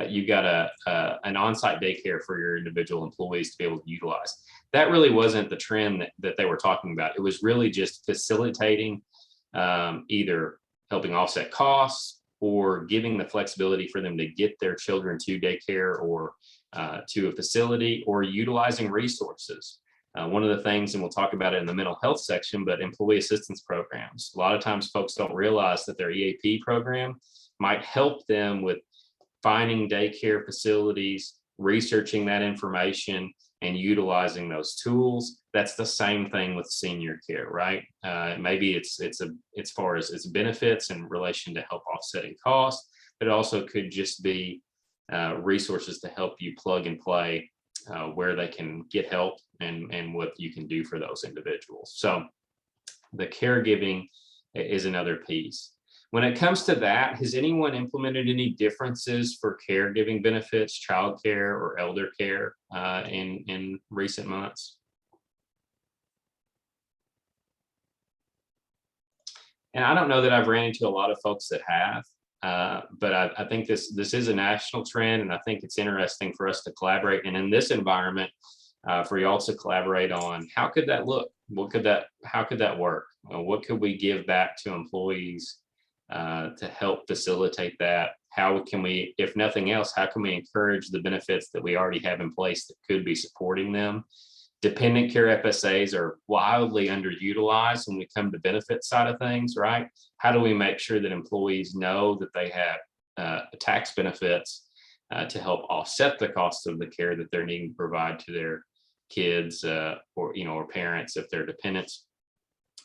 You got an on-site daycare for your individual employees to be able to utilize. That really wasn't the trend that they were talking about. It was really just facilitating either helping offset costs or giving the flexibility for them to get their children to daycare or to a facility, or utilizing resources. One of the things, and we'll talk about it in the mental health section, but employee assistance programs. A lot of times folks don't realize that their EAP program might help them with finding daycare facilities, researching that information, and utilizing those tools. That's the same thing with senior care, right? Maybe it's as far as its benefits in relation to help offsetting costs, but it also could just be resources to help you plug and play where they can get help and what you can do for those individuals. So the caregiving is another piece. When it comes to that, has anyone implemented any differences for caregiving benefits, childcare or elder care in recent months? And I don't know that I've ran into a lot of folks that have, but I think this is a national trend, and I think it's interesting for us to collaborate. And in this environment, for y'all to collaborate on how could that look? How could that work? What could we give back to employees to help facilitate that? How can we, if nothing else, how can we encourage the benefits that we already have in place that could be supporting them? Dependent care FSAs are wildly underutilized when we come to benefit side of things, right? How do we make sure that employees know that they have tax benefits to help offset the cost of the care that they're needing to provide to their kids or parents if they're dependents,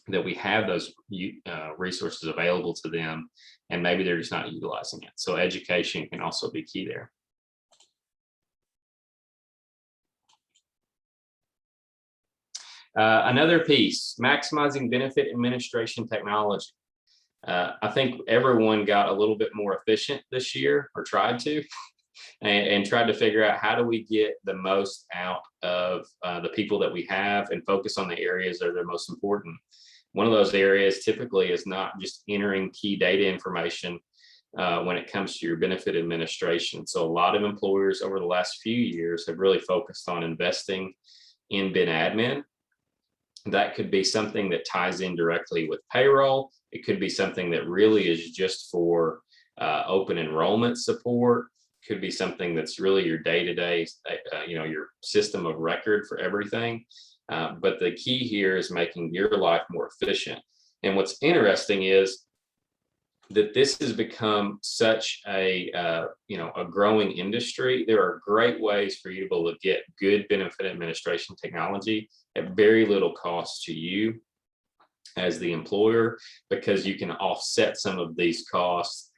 that we have those resources available to them, and maybe they're just not utilizing it. So education can also be key there. Another piece, maximizing benefit administration technology. I think everyone got a little bit more efficient this year, or tried to, and tried to figure out how do we get the most out of the people that we have and focus on the areas that are the most important. One of those areas typically is not just entering key data information when it comes to your benefit administration. So a lot of employers over the last few years have really focused on investing in ben admin. That could be something that ties in directly with payroll. It could be something that really is just for open enrollment support. Could be something that's really your day-to-day, your system of record for everything. But the key here is making your life more efficient. And what's interesting is that this has become such a growing industry. There are great ways for you to be able to get good benefit administration technology at very little cost to you as the employer, because you can offset some of these costs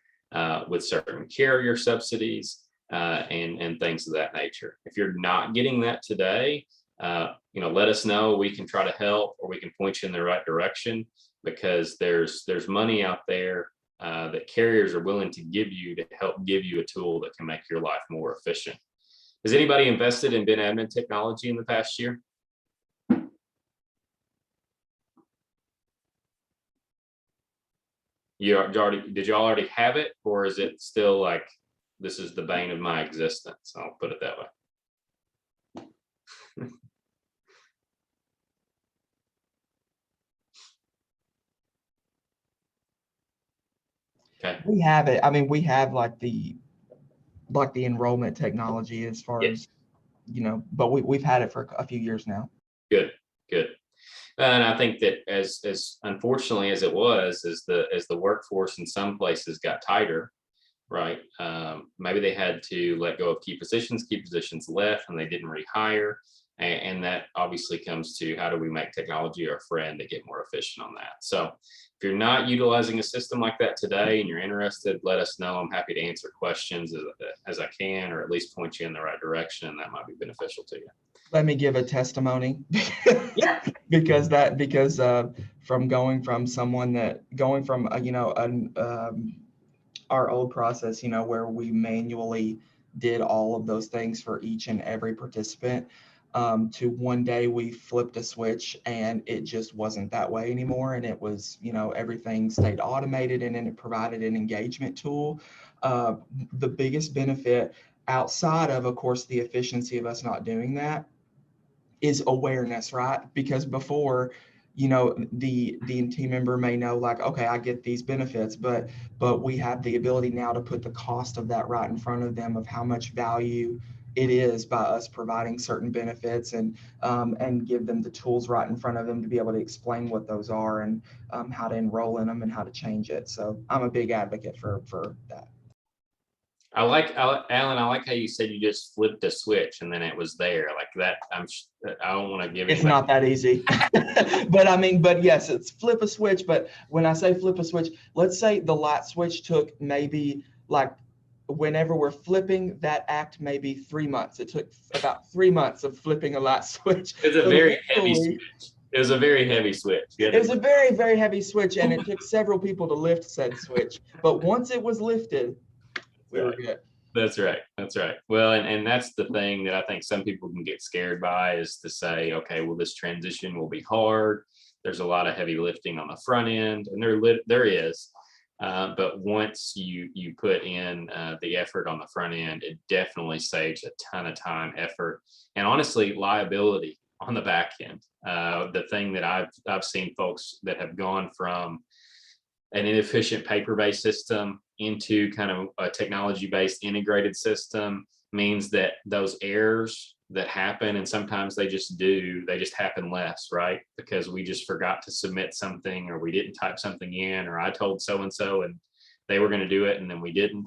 with certain carrier subsidies and things of that nature. If you're not getting that today, let us know. We can try to help, or we can point you in the right direction, because there's money out there that carriers are willing to give you to help give you a tool that can make your life more efficient. Has anybody invested in ben admin technology in the past year? Did you already have it, or is it still like, this is the bane of my existence? I'll put it that way. Okay. We have it. I mean, we have like the enrollment technology as far as, but we've had it for a few years now. Good. And I think that as unfortunately as it was, as the workforce in some places got tighter, right? Maybe they had to let go of key positions left, and they didn't rehire. And that obviously comes to, how do we make technology our friend to get more efficient on that? So if you're not utilizing a system like that today and you're interested, let us know. I'm happy to answer questions as I can, or at least point you in the right direction, and that might be beneficial to you. Let me give a testimony. Yeah. because from going from our old process, where we manually did all of those things for each and every participant. to one day we flipped a switch and it just wasn't that way anymore. And it was, everything stayed automated, and then it provided an engagement tool. The biggest benefit outside of course, the efficiency of us not doing that is awareness, right? Because before, the team member may know, like, okay, I get these benefits, but we have the ability now to put the cost of that right in front of them, of how much value it is by us providing certain benefits, and give them the tools right in front of them to be able to explain what those are, and how to enroll in them and how to change it. So I'm a big advocate for that. Alan, I like how you said you just flipped a switch and then it was there like that. I don't want to give It's anybody. not that easy. but yes, it's flip a switch. But when I say flip a switch, let's say the light switch took maybe, like, whenever we're flipping that act, maybe 3 months. It took about 3 months of flipping a light switch. It's a very heavy switch. It was a very heavy switch. It was a very, very heavy switch, and it took several people to lift said switch. But once it was lifted, we were good. That's right. That's right. Well, and that's the thing that I think some people can get scared by, is to say, okay, well, this transition will be hard. There's a lot of heavy lifting on the front end, and there is. But once you put in the effort on the front end, it definitely saves a ton of time, effort, and honestly, liability on the back end. The thing that I've seen folks that have gone from an inefficient paper-based system into kind of a technology-based integrated system means that those errors that happen, and sometimes they just happen less, right? Because we just forgot to submit something, or we didn't type something in, or I told so-and-so and they were going to do it and then we didn't.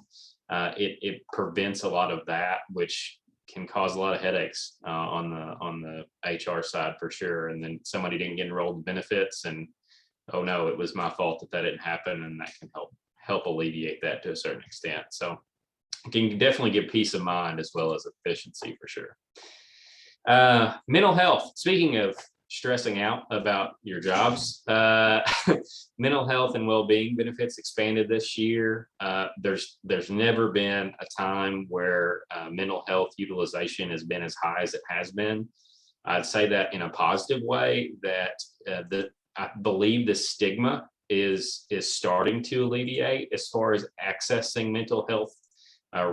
It prevents a lot of that, which can cause a lot of headaches on the HR side for sure. And then somebody didn't get enrolled in benefits, and oh no, it was my fault that didn't happen, and that can help alleviate that to a certain extent. So it can definitely give peace of mind as well as efficiency for sure. Mental health. Speaking of stressing out about your jobs, mental health and well-being benefits expanded this year. There's never been a time where mental health utilization has been as high as it has been. I'd say that in a positive way, that I believe the stigma is starting to alleviate as far as accessing mental health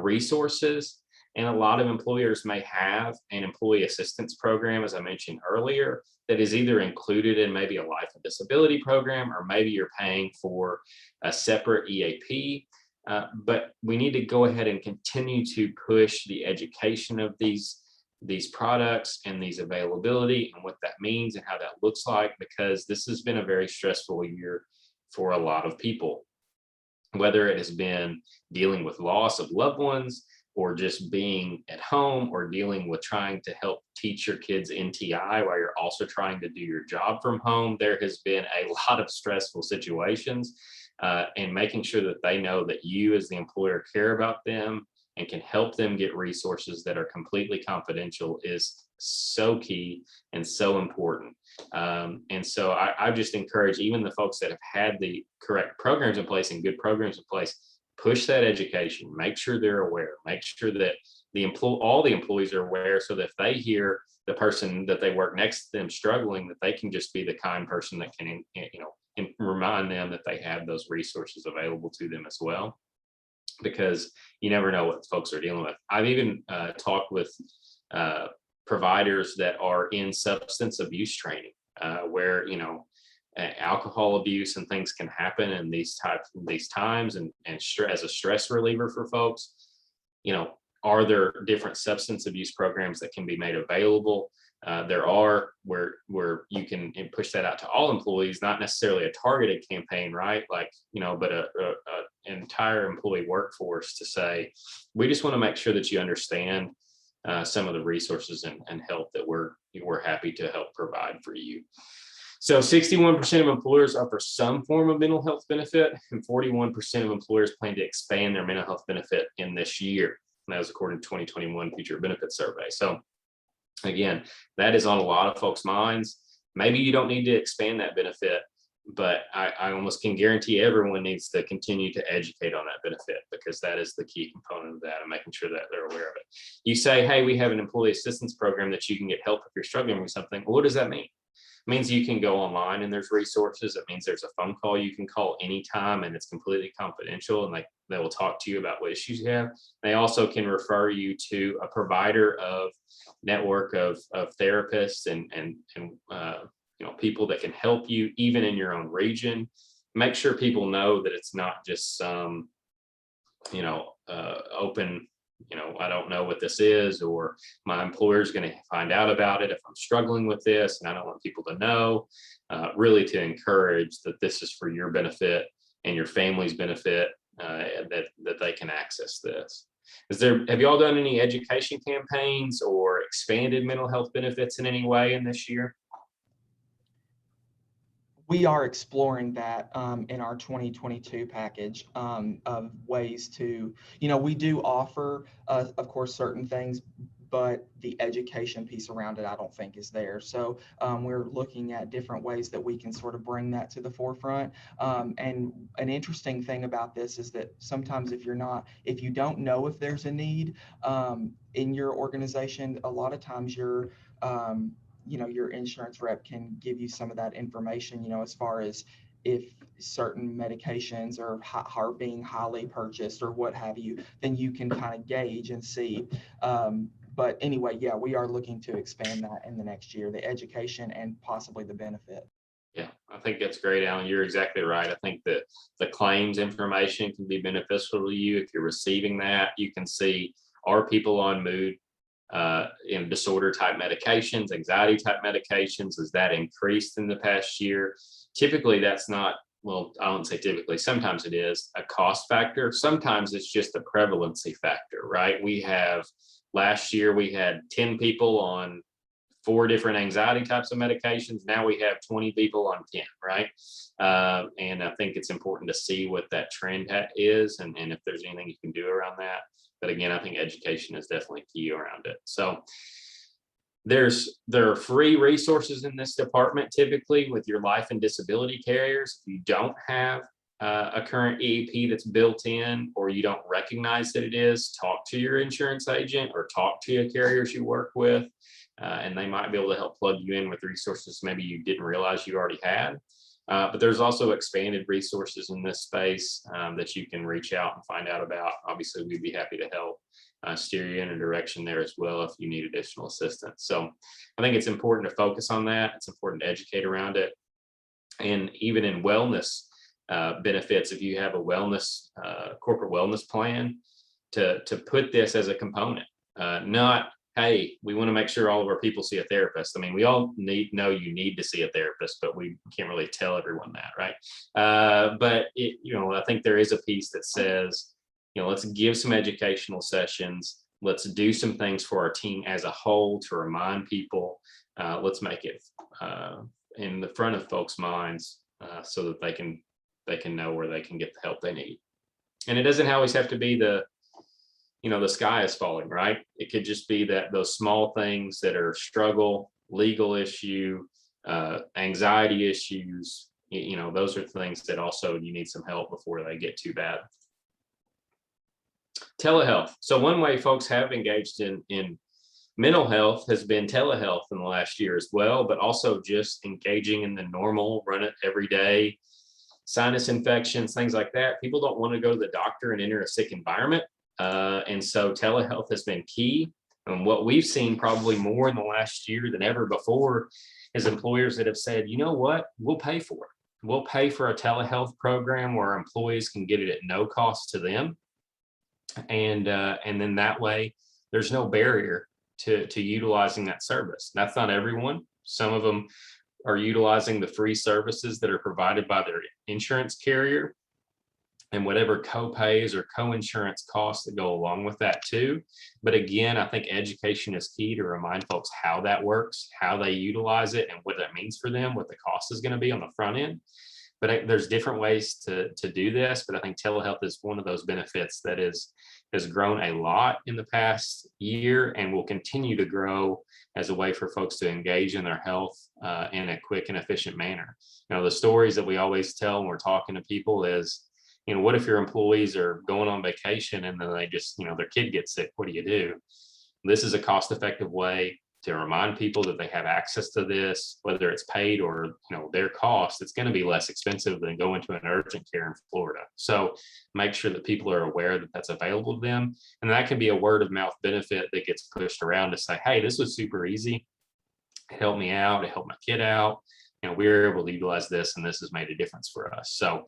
resources. And a lot of employers may have an employee assistance program, as I mentioned earlier, that is either included in maybe a life and disability program, or maybe you're paying for a separate EAP. But we need to go ahead and continue to push the education of these products and these availability and what that means and how that looks like, because this has been a very stressful year for a lot of people, whether it has been dealing with loss of loved ones, or just being at home, or dealing with trying to help teach your kids NTI while you're also trying to do your job from home. There has been a lot of stressful situations, and making sure that they know that you as the employer care about them and can help them get resources that are completely confidential is so key and so important. And so I just encourage even the folks that have had the correct programs in place and good programs in place, push that education, make sure they're aware, make sure that all the employees are aware, so that if they hear the person that they work next to them struggling, that they can just be the kind person that can, and remind them that they have those resources available to them as well, because you never know what folks are dealing with. I've even talked with providers that are in substance abuse training, where alcohol abuse and things can happen in these times, and as a stress reliever for folks. Are there different substance abuse programs that can be made available? There are, where you can push that out to all employees, not necessarily a targeted campaign, right? Like, but an entire employee workforce, to say, we just want to make sure that you understand some of the resources and help that we're happy to help provide for you. So 61% of employers offer some form of mental health benefit, and 41% of employers plan to expand their mental health benefit in this year. And that was according to 2021 Future Benefits Survey. So again, that is on a lot of folks' minds. Maybe you don't need to expand that benefit but I almost can guarantee everyone needs to continue to educate on that benefit, because that is the key component of that, and making sure that they're aware of it. You say, hey, we have an employee assistance program that you can get help if you're struggling with something. Well, what does that mean? Means you can go online and there's resources. It means there's a phone call you can call anytime, and it's completely confidential, and they will talk to you about what issues you have. They also can refer you to a provider of network of therapists and people that can help you even in your own region. Make sure people know that it's not just some open, I don't know what this is, or my employer is going to find out about it if I'm struggling with this, and I don't want people to know. Really to encourage that this is for your benefit and your family's benefit, that they can access this. Have you all done any education campaigns or expanded mental health benefits in any way in this year? We are exploring that in our 2022 package of ways to, we do offer, of course, certain things, but the education piece around it, I don't think is there. So we're looking at different ways that we can sort of bring that to the forefront. And an interesting thing about this is that sometimes if you don't know if there's a need in your organization, a lot of times your insurance rep can give you some of that information, as far as if certain medications are being highly purchased or what have you, then you can kind of gauge and see. But anyway, yeah, we are looking to expand that in the next year, the education and possibly the benefit. Yeah, I think that's great, Alan. You're exactly right. I think that the claims information can be beneficial to you if you're receiving that. You can see, are people on mood disorder type medications, anxiety type medications? Is that increased in the past year? Typically, that's not, well, I don't say typically, sometimes it is a cost factor. Sometimes it's just a prevalency factor, right? Last year, we had 10 people on 4 different anxiety types of medications. Now we have 20 people on 10, right? And I think it's important to see what that trend is, and if there's anything you can do around that. But again, I think education is definitely key around it. So there are free resources in this department, typically with your life and disability carriers. If you don't have a current EAP that's built in, or you don't recognize that it is, talk to your insurance agent or talk to your carriers you work with, and they might be able to help plug you in with resources maybe you didn't realize you already had. But there's also expanded resources in this space that you can reach out and find out about. Obviously, we'd be happy to help steer you in a direction there as well if you need additional assistance. So I think it's important to focus on that. It's important to educate around it. And even in wellness benefits, if you have a corporate wellness plan, to put this as a component, not, hey, we want to make sure all of our people see a therapist. I mean, we all know you need to see a therapist, but we can't really tell everyone that, right? But I think there is a piece that says, let's give some educational sessions. Let's do some things for our team as a whole to remind people. Let's make it in the front of folks' minds so that they can know where they can get the help they need. And it doesn't always have to be the sky is falling, right? It could just be that those small things that are struggle, legal issue, anxiety issues, those are things that also you need some help before they get too bad. Telehealth. So one way folks have engaged in mental health has been telehealth in the last year as well, but also just engaging in the normal, run it every day, sinus infections, things like that. People don't want to go to the doctor and enter a sick environment. And so telehealth has been key. And what we've seen probably more in the last year than ever before is employers that have said, you know what, we'll pay for it. We'll pay for a telehealth program where our employees can get it at no cost to them. And then that way there's no barrier to utilizing that service. That's not everyone. Some of them are utilizing the free services that are provided by their insurance carrier, and whatever co-pays or co-insurance costs that go along with that too. But again, I think education is key to remind folks how that works, how they utilize it, and what that means for them, what the cost is going to be on the front end. But there's different ways to do this. But I think telehealth is one of those benefits that has grown a lot in the past year and will continue to grow as a way for folks to engage in their health in a quick and efficient manner. The stories that we always tell when we're talking to people is, what if your employees are going on vacation and then they just, their kid gets sick? What do you do? This is a cost-effective way to remind people that they have access to this, whether it's paid or their cost. It's going to be less expensive than going to an urgent care in Florida. So make sure that people are aware that that's available to them, and that can be a word of mouth benefit that gets pushed around to say, hey, this was super easy. It helped me out. It helped my kid out. We were able to utilize this, and this has made a difference for us. So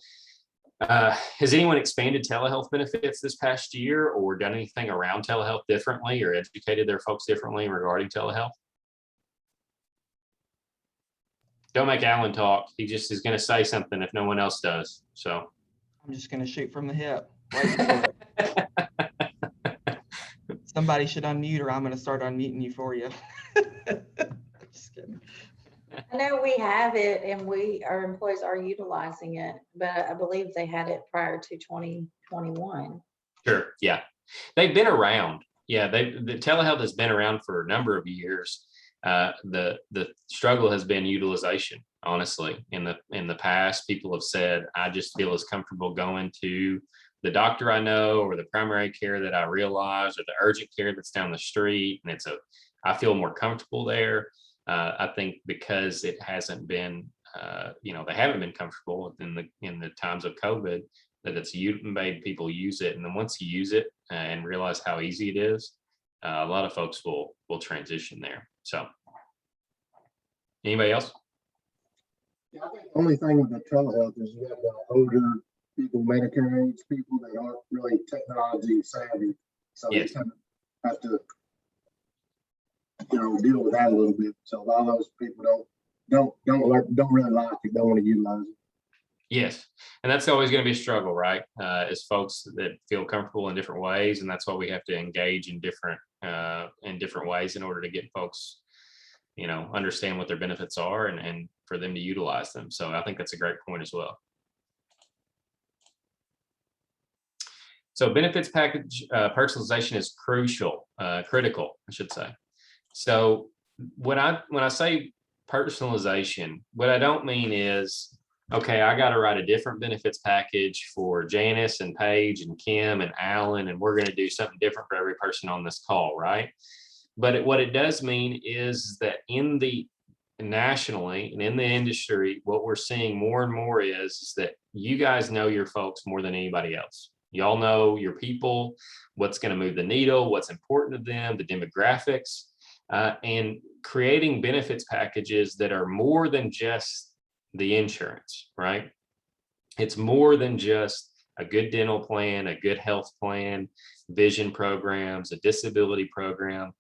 has anyone expanded telehealth benefits this past year or done anything around telehealth differently or educated their folks differently regarding telehealth? Don't make Alan talk. He just is going to say something if no one else does. So I'm just going to shoot from the hip. Waiting for it. Somebody should unmute, or I'm going to start unmuting you for you. Just kidding. I know we have it and our employees are utilizing it, but I believe they had it prior to 2021. Sure. Yeah. They've been around. Yeah. The telehealth has been around for a number of years. The struggle has been utilization. Honestly, in the past, people have said, I just feel as comfortable going to the doctor I know, or the primary care that I realize, or the urgent care that's down the street. And I feel more comfortable there. I think because it hasn't been, they haven't been comfortable in the times of COVID, that it's made people use it. And then once you use it and realize how easy it is, a lot of folks will transition there. So anybody else? Yeah, I think the only thing with the telehealth is you have the older people, Medicare age people, they aren't really technology savvy. So Yes. they kind of have to, deal with that a little bit. So a lot of those people don't really like it, don't want to utilize it. Yes. And that's always going to be a struggle, right? As folks that feel comfortable in different ways. And that's why we have to engage in different ways in order to get folks, understand what their benefits are and for them to utilize them. So I think that's a great point as well. So benefits package personalization is critical, I should say. So when I say personalization, what I don't mean is, okay, I got to write a different benefits package for Janice and Paige and Kim and Alan, and we're going to do something different for every person on this call, right? But what it does mean is that nationally and in the industry, what we're seeing more and more is that you guys know your folks more than anybody else. Y'all know your people, what's going to move the needle, what's important to them, the demographics, and creating benefits packages that are more than just the insurance, right? It's more than just a good dental plan, a good health plan, vision programs, a disability program.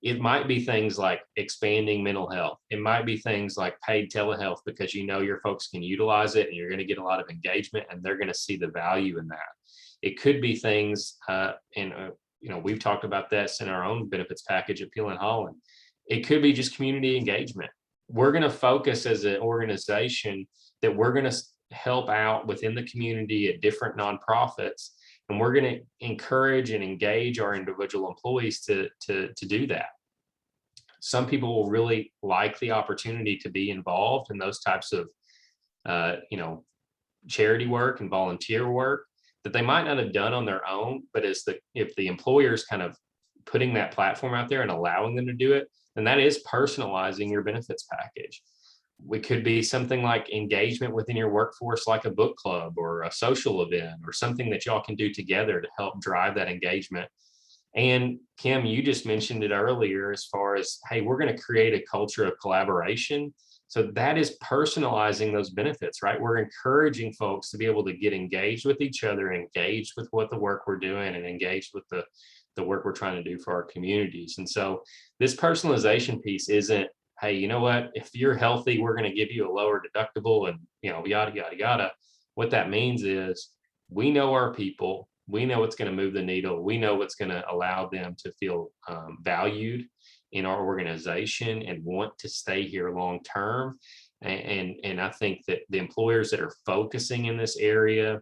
It might be things like expanding mental health. It might be things like paid telehealth, because your folks can utilize it and you're going to get a lot of engagement and they're going to see the value in that. It could be things, we've talked about this in our own benefits package at Peel Holland. It could be just community engagement. We're going to focus as an organization that we're going to help out within the community at different nonprofits, and we're going to encourage and engage our individual employees to do that. Some people will really like the opportunity to be involved in those types of, charity work and volunteer work that they might not have done on their own, but if the employer's kind of putting that platform out there and allowing them to do it, then that is personalizing your benefits package. It could be something like engagement within your workforce, like a book club or a social event or something that y'all can do together to help drive that engagement. And Kim, you just mentioned it earlier as far as, hey, we're going to create a culture of collaboration. So that is personalizing those benefits, right? We're encouraging folks to be able to get engaged with each other, engaged with what the work we're doing, and engaged with the work we're trying to do for our communities. And so this personalization piece isn't, hey, you know what, if you're healthy, we're going to give you a lower deductible and, yada, yada, yada. What that means is we know our people, we know what's going to move the needle, we know what's going to allow them to feel valued in our organization and want to stay here long term. And I think that the employers that are focusing in this area,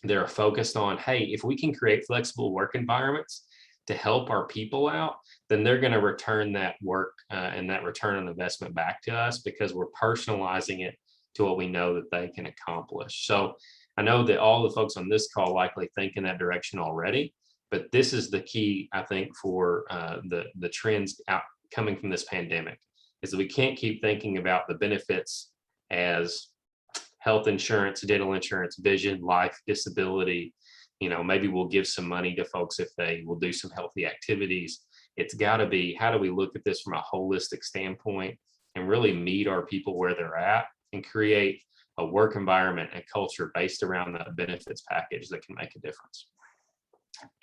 they're focused on, hey, if we can create flexible work environments to help our people out, then they're going to return that work and that return on investment back to us, because we're personalizing it to what we know that they can accomplish. So I know that all the folks on this call likely think in that direction already, but this is the key, I think, for the trends out coming from this pandemic, is that we can't keep thinking about the benefits as health insurance, dental insurance, vision, life, disability. Maybe we'll give some money to folks if they will do some healthy activities. It's got to be, how do we look at this from a holistic standpoint and really meet our people where they're at and create a work environment and culture based around that benefits package that can make a difference.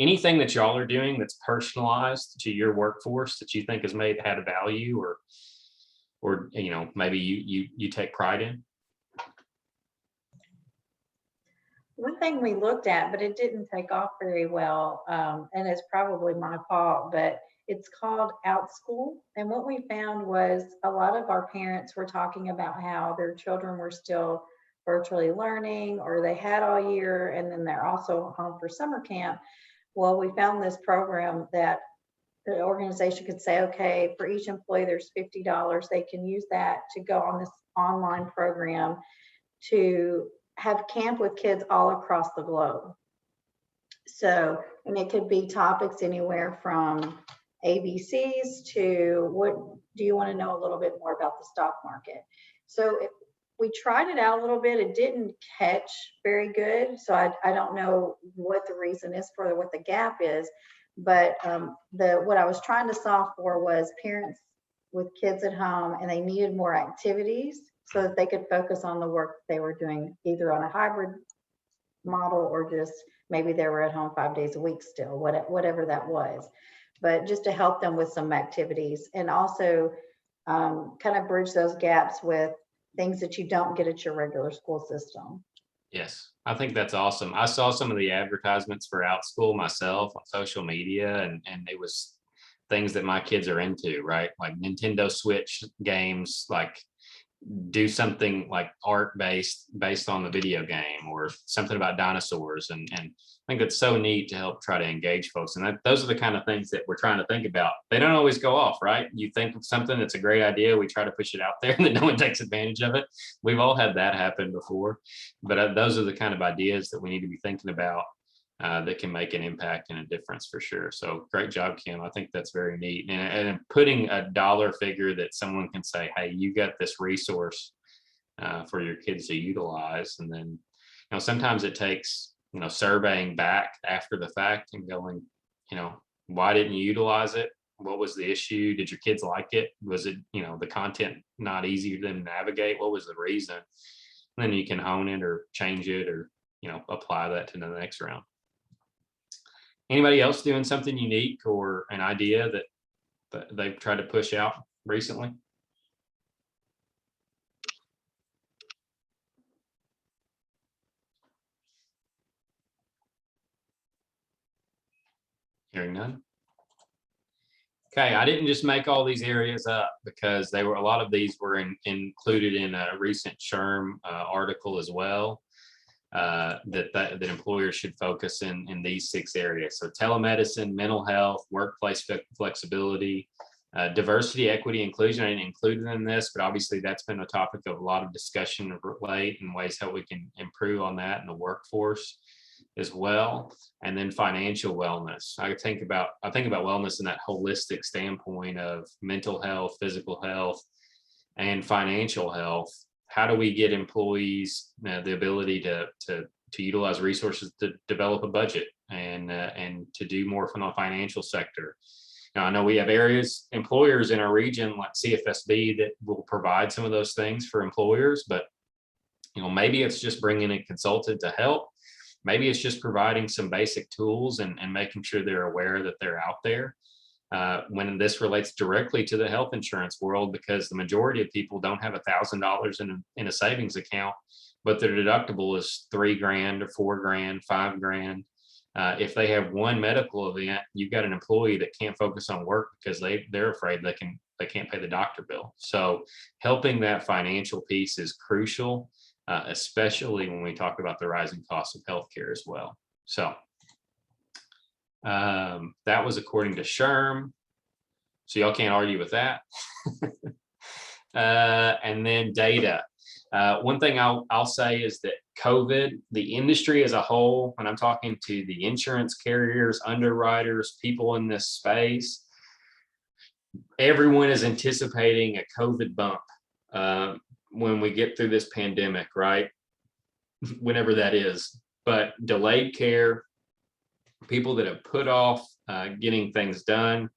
Anything that y'all are doing that's personalized to your workforce that you think has had a value, or maybe you take pride in? One thing we looked at, but it didn't take off very well, and it's probably my fault, but it's called OutSchool. And what we found was a lot of our parents were talking about how their children were still virtually learning, or they had all year, and then they're also home for summer camp. Well, we found this program that the organization could say, okay, for each employee, there's $50. They can use that to go on this online program to have camp with kids all across the globe. So, and it could be topics anywhere from ABCs to, what do you want to know a little bit more about the stock market? So we tried it out a little bit. It didn't catch very good. So I don't know what the reason is for what the gap is, but what I was trying to solve for was parents with kids at home, and they needed more activities so that they could focus on the work they were doing, either on a hybrid model or just maybe they were at home 5 days a week still, whatever that was. But just to help them with some activities, and also kind of bridge those gaps with things that you don't get at your regular school system. Yes, I think that's awesome. I saw some of the advertisements for OutSchool myself on social media, and it was things that my kids are into, right? Like Nintendo Switch games, like do something like art based on the video game, or something about dinosaurs. And I think it's so neat to help try to engage folks. And those are the kind of things that we're trying to think about. They don't always go off, right? You think of something that's a great idea, we try to push it out there, and then no one takes advantage of it. We've all had that happen before, but those are the kind of ideas that we need to be thinking about that can make an impact and a difference for sure. So great job, Kim. I think that's very neat. And putting a dollar figure that someone can say, hey, you got this resource for your kids to utilize. And then, sometimes it takes, surveying back after the fact and going, why didn't you utilize it? What was the issue? Did your kids like it? Was it, the content not easy for them to navigate? What was the reason? And then you can hone it or change it, or, apply that to the next round. Anybody else doing something unique or an idea that they've tried to push out recently? Hearing none. Okay, I didn't just make all these areas up, because a lot of these were included in a recent SHRM article as well. That employers should focus in these 6 areas. So telemedicine, mental health, workplace flexibility, diversity, equity, inclusion. I didn't include it in this, but obviously that's been a topic of a lot of discussion of late, and ways how we can improve on that in the workforce as well. And then financial wellness. I think about wellness in that holistic standpoint of mental health, physical health, and financial health. How do we get employees the ability to utilize resources to develop a budget and to do more from the financial sector? Now, I know we have employers in our region like CFSB that will provide some of those things for employers, but maybe it's just bringing a consultant to help. Maybe it's just providing some basic tools and making sure they're aware that they're out there. When this relates directly to the health insurance world, because the majority of people don't have $1,000 in a savings account, but their deductible is $3,000 or $4,000, $5,000. If they have one medical event, you've got an employee that can't focus on work because they're afraid they can't pay the doctor bill. So helping that financial piece is crucial, especially when we talk about the rising cost of healthcare as well. So that was according to SHRM. So y'all can't argue with that. And then data. One thing I'll say is that COVID, the industry as a whole, when I'm talking to the insurance carriers, underwriters, people in this space, everyone is anticipating a COVID bump when we get through this pandemic, right? Whenever that is. But delayed care, people that have put off getting things done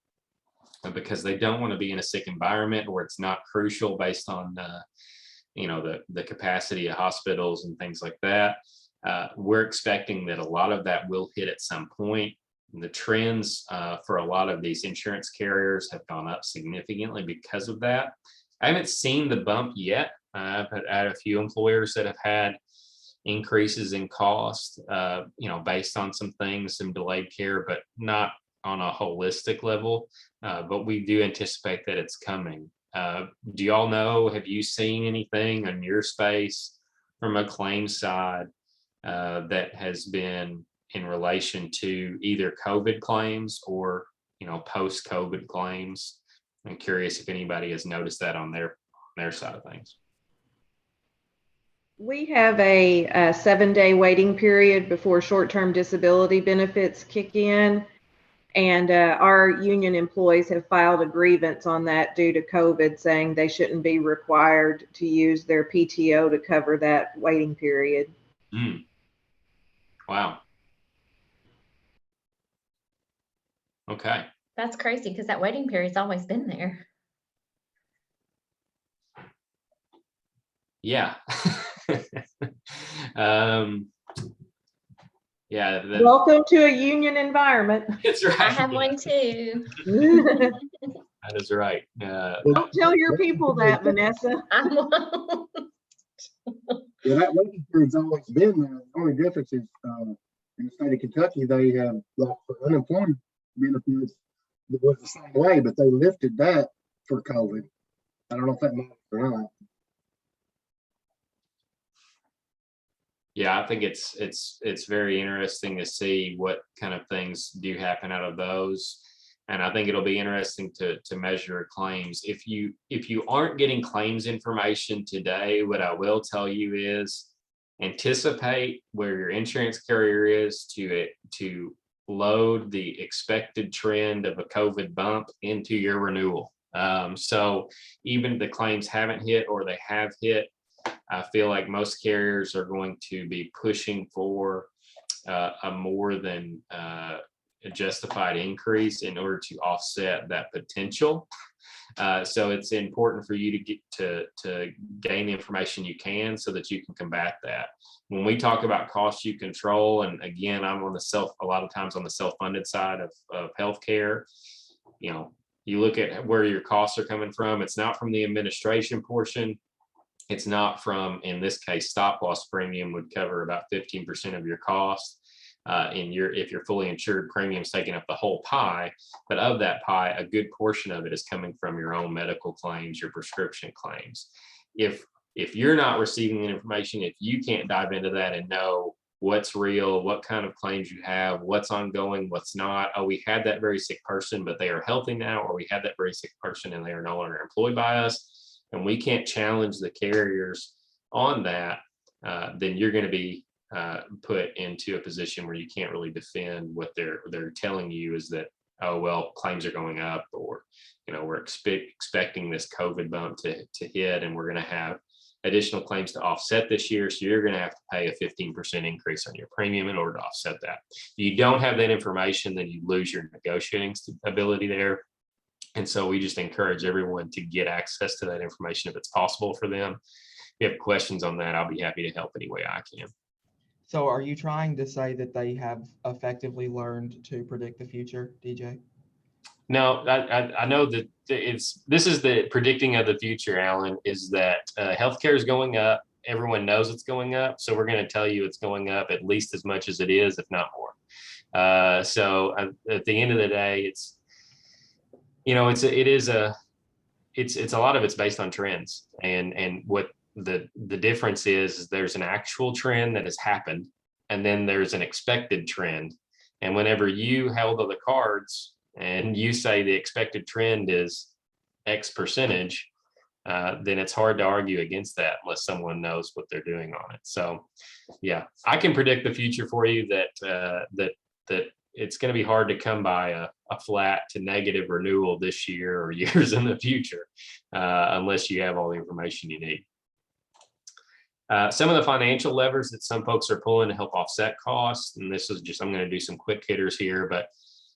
because they don't want to be in a sick environment or it's not crucial based on the capacity of hospitals and things like that. We're expecting that a lot of that will hit at some point. The trends for a lot of these insurance carriers have gone up significantly because of that. I haven't seen the bump yet. I've had a few employers that have had increases in cost, based on some things, some delayed care, but not on a holistic level. But we do anticipate that it's coming. Do y'all know, have you seen anything in your space from a claim side that has been in relation to either COVID claims or, post-COVID claims? I'm curious if anybody has noticed that on their side of things. We have a 7-day waiting period before short-term disability benefits kick in. And our union employees have filed a grievance on that due to COVID, saying they shouldn't be required to use their PTO to cover that waiting period. Wow. Okay. That's crazy because that waiting period's always been there. Yeah. Yeah. Welcome to a union environment. That's right. I have one too. That is right. Don't tell your people that, Vanessa. I'm one. Yeah, that waiting period's always been there. The only difference is in the state of Kentucky, they have like for unemployment benefits, it was the same way, but they lifted that for COVID. I don't know if that matters or not. Yeah, I think it's very interesting to see what kind of things do happen out of those. And I think it'll be interesting to measure claims. If you aren't getting claims information today, what I will tell you is anticipate where your insurance carrier is to load the expected trend of a COVID bump into your renewal. So even if the claims haven't hit or they have hit, I feel like most carriers are going to be pushing for a more than a justified increase in order to offset that potential. So it's important for you to get to gain the information you can so that you can combat that. When we talk about cost you control, and again, I'm on a lot of times on the self-funded side of healthcare, you look at where your costs are coming from. It's not from the administration portion. It's not from, in this case, stop loss premium would cover about 15% of your cost. If you're fully insured, premiums taking up the whole pie, but of that pie, a good portion of it is coming from your own medical claims, your prescription claims. If you're not receiving the information, if you can't dive into that and know what's real, what kind of claims you have, what's ongoing, what's not, oh, we had that very sick person, but they are healthy now, or we had that very sick person and they are no longer employed by us, and we can't challenge the carriers on that, then you're going to be put into a position where you can't really defend what they're telling you is that, oh, well, claims are going up, or, we're expecting this COVID bump to hit, and we're going to have additional claims to offset this year. So you're going to have to pay a 15% increase on your premium in order to offset that. If you don't have that information, then you lose your negotiating ability there. And so we just encourage everyone to get access to that information if it's possible for them. If you have questions on that, I'll be happy to help any way I can. So are you trying to say that they have effectively learned to predict the future, DJ? No, I know that this is the predicting of the future, Alan, is that healthcare is going up. Everyone knows it's going up. So we're going to tell you it's going up at least as much as it is, if not more. So at the end of the day, it's, you know, it's a lot of it's based on trends, and what the difference is there's an actual trend that has happened, and then there's an expected trend. And whenever you held on the cards and you say the expected trend is X percentage, then it's hard to argue against that unless someone knows what they're doing on it. So yeah, I can predict the future for you that it's going to be hard to come by a flat to negative renewal this year or years in the future, unless you have all the information you need. Some of the financial levers that some folks are pulling to help offset costs, and this is just, I'm going to do some quick hitters here, but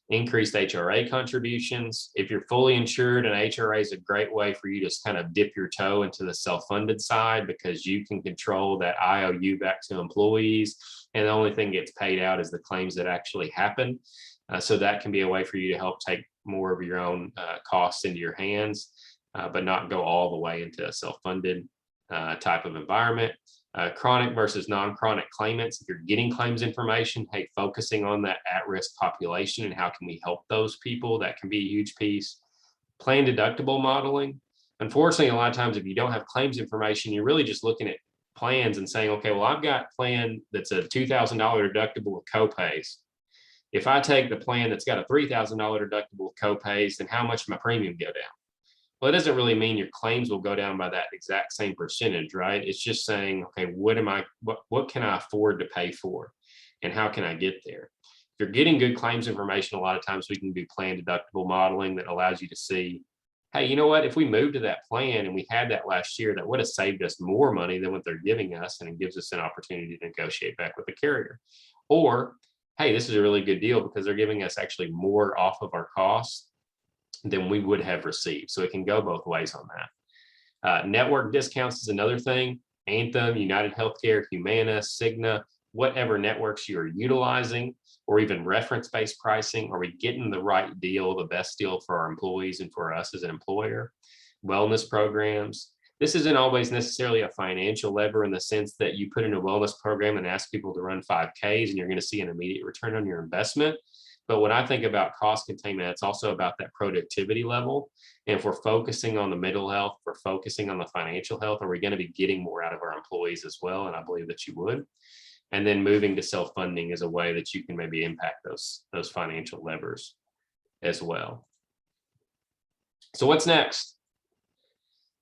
increased HRA contributions. If you're fully insured, an HRA is a great way for you to just kind of dip your toe into the self-funded side, because you can control that IOU back to employees, and the only thing gets paid out is the claims that actually happen. So that can be a way for you to help take more of your own costs into your hands, but not go all the way into a self-funded type of environment. Chronic versus non-chronic claimants. If you're getting claims information, hey, focusing on that at-risk population and how can we help those people, that can be a huge piece. Plan deductible modeling. Unfortunately, a lot of times if you don't have claims information, you're really just looking at plans and saying, okay, well, I've got a plan that's a $2,000 deductible with copays. If I take the plan that's got a $3,000 deductible with copays, then how much my premium go down? Well, it doesn't really mean your claims will go down by that exact same percentage, right? It's just saying, okay, what can I afford to pay for, and how can I get there? If you're getting good claims information, a lot of times we can do plan deductible modeling that allows you to see, hey, you know what, if we moved to that plan and we had that last year, that would have saved us more money than what they're giving us, and it gives us an opportunity to negotiate back with the carrier. Or, hey, this is a really good deal because they're giving us actually more off of our costs than we would have received. So it can go both ways on that. Network discounts is another thing. Anthem, United Healthcare, Humana, Cigna, whatever networks you're utilizing, or even reference-based pricing. Are we getting the right deal, the best deal for our employees and for us as an employer? Wellness programs. This isn't always necessarily a financial lever in the sense that you put in a wellness program and ask people to run 5Ks and you're going to see an immediate return on your investment. But when I think about cost containment, it's also about that productivity level. And if we're focusing on the mental health, we're focusing on the financial health, are we going to be getting more out of our employees as well? And I believe that you would. And then moving to self-funding is a way that you can maybe impact those financial levers as well. So what's next?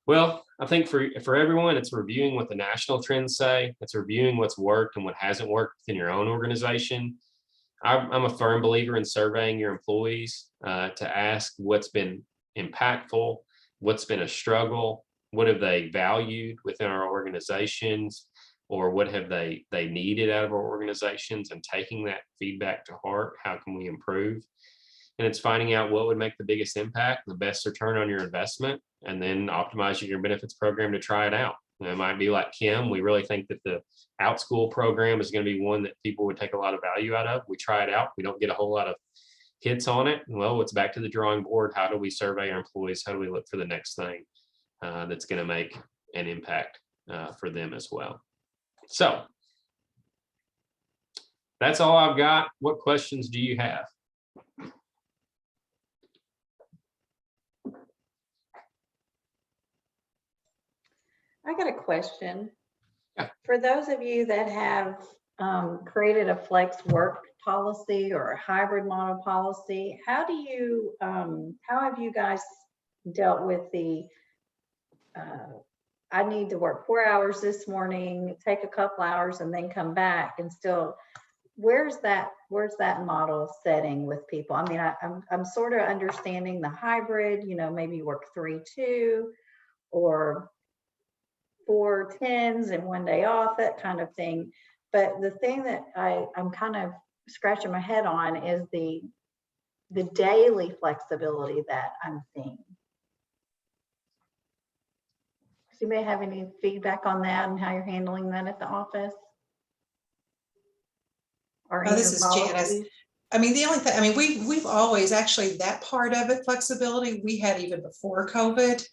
Well, I think for everyone, it's reviewing what the national trends say. It's reviewing what's worked and what hasn't worked within your own organization. I'm a firm believer in surveying your employees to ask what's been impactful, what's been a struggle, what have they valued within our organizations, or what have they needed out of our organizations, and taking that feedback to heart. How can we improve? And it's finding out what would make the biggest impact, the best return on your investment, and then optimizing your benefits program to try it out. It might be like Kim. We really think that the OutSchool program is going to be one that people would take a lot of value out of. We try it out. We don't get a whole lot of hits on it. Well, it's back to the drawing board. How do we survey our employees? How do we look for the next thing that's going to make an impact for them as well? So that's all I've got. What questions do you have? I got a question. Yeah. For those of you that have created a flex work policy or a hybrid model policy, how have you guys dealt with the, I need to work 4 hours this morning, take a couple hours and then come back, and still, where's that model setting with people? I mean, I'm sort of understanding the hybrid, maybe you work 3-2 or 4 10s and 1 day off, that kind of thing. But the thing that I'm kind of scratching my head on is the daily flexibility that I'm seeing. So you may have any feedback on that and how you're handling that at the office? Or this is Janice. I mean, the only thing, I mean, we've always actually, that part of it, flexibility, we had even before COVID.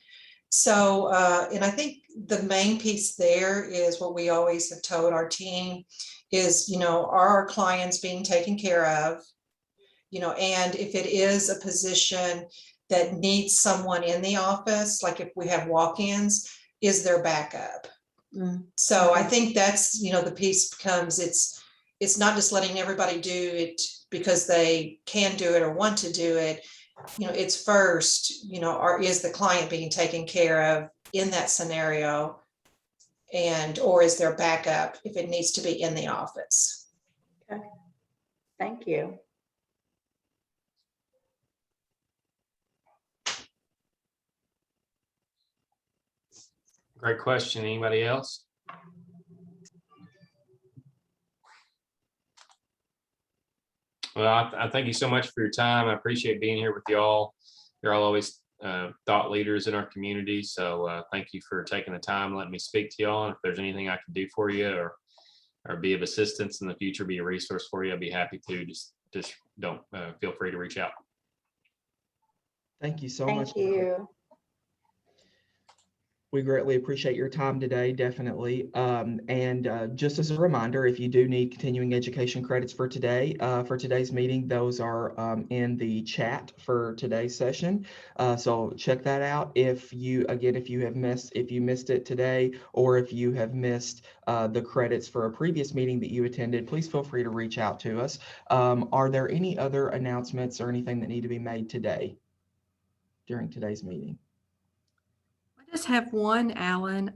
So, and I think the main piece there is what we always have told our team is, are our clients being taken care of? And if it is a position that needs someone in the office, like if we have walk-ins, is there backup? So I think that's, the piece becomes, it's not just letting everybody do it because they can do it or want to do it. It's first, is the client being taken care of in that scenario? Or is there backup if it needs to be in the office? Okay. Thank you. Great question. Anybody else? Well, I thank you so much for your time. I appreciate being here with y'all. You're all always thought leaders in our community. So thank you for taking the time, letting me speak to y'all. And if there's anything I can do for you or be of assistance in the future, be a resource for you, I'd be happy to. Just don't feel free to reach out. Thank you so much. Thank you. We greatly appreciate your time today, definitely. Just as a reminder, if you do need continuing education credits for today's meeting, those are in the chat for today's session. So check that out. If you missed it today, or if you have missed the credits for a previous meeting that you attended, please feel free to reach out to us. Are there any other announcements or anything that need to be made today during today's meeting? I just have one, Alan.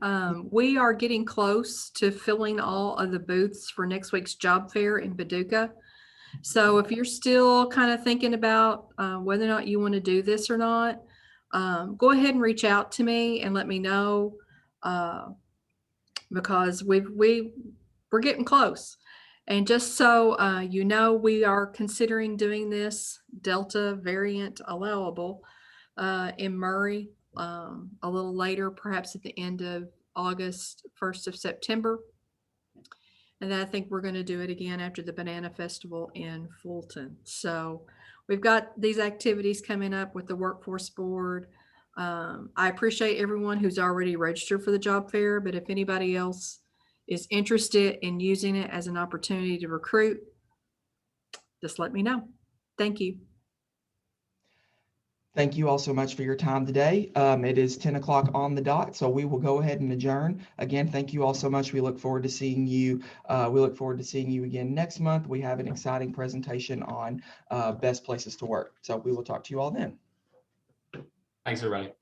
We are getting close to filling all of the booths for next week's job fair in Paducah. So if you're still kind of thinking about whether or not you want to do this or not, go ahead and reach out to me and let me know, because we're getting close. And just so we are considering doing this Delta variant allowable in Murray. A little later, perhaps at the end of August, 1st of September. And then I think we're going to do it again after the Banana Festival in Fulton. So we've got these activities coming up with the Workforce Board. I appreciate everyone who's already registered for the job fair, but if anybody else is interested in using it as an opportunity to recruit, just let me know. Thank you. Thank you all so much for your time today. It is 10 o'clock on the dot, so we will go ahead and adjourn. Again, thank you all so much. We look forward to seeing you. Again next month. We have an exciting presentation on best places to work. So we will talk to you all then. Thanks, everybody.